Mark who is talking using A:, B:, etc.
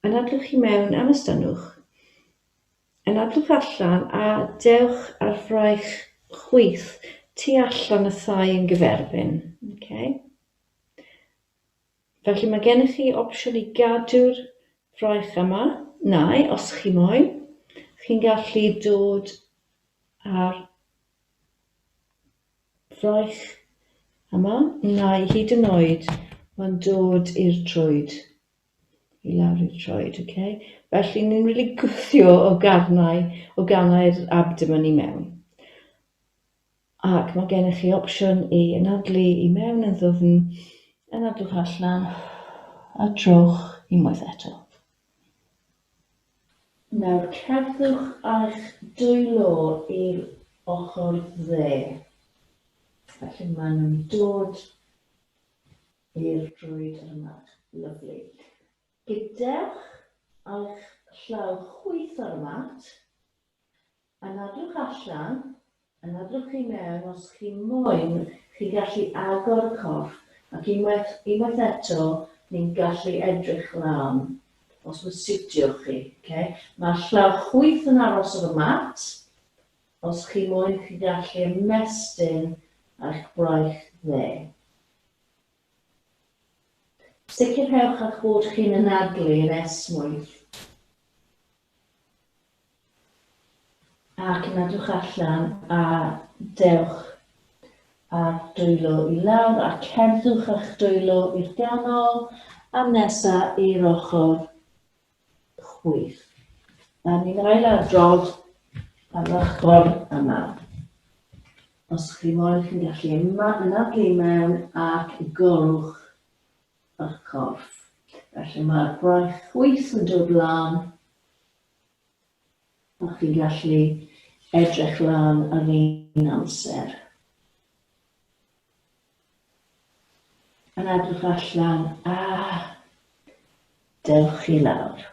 A: anadlwch i mewn am ystynwch, anadlwch allan a dewch ar fraich chwith tu allan y thai yn gyferbyn. Okay? Felly mae gennych chi opsiwn i gadw'r fraich yma, neu os chi moyn, chi'n gallu dod ar fraich yma, neu hyd yn oed mae'n dod i'r trwyd, i lawr i'r trwyd, okay? Felly ni'n rili gwthio o ganau'r abdomen i mewn. Ac mae gennych chi opsiwn i anadlu i mewn yn ddwfn, anadlwch allan, a trowch unwaith eto. Nawr cerddwch a'ch dwylo i'r ochr dde. Felly maen nhw'n dod i'r drwyd yma. Lyfli. Gadewch a'ch llaw chwith ar y mat, anadlwch allan, anadlwch i mewn os chi moyn, chi'n gallu agor y corff, ac unwaith eto, ni'n gallu edrych lan, os mae'n siwtio chi. Okay? Mae'r llaw chwith yn aros ar y mat, os chi moyn, chi'n gallu ymestyn a'ch braich dde. Sicrhewch eich bod chi'n anadlu yn esmwyth. Ac anadlwch allan a dewch a'r dwylo i lawr a cerddwch eich dwylo i'r ganol a nesaf i'r ochr chwith. A ni'n ailadrodd ar ochr yma. Os chi moyn, chi'n gallu anadlu mewn ac gorwch eich corff. Felly mae'r braich chwith yn dod lan a chi'n gallu edrych lan ar un amser. Anadlwch allan a dewch i lawr.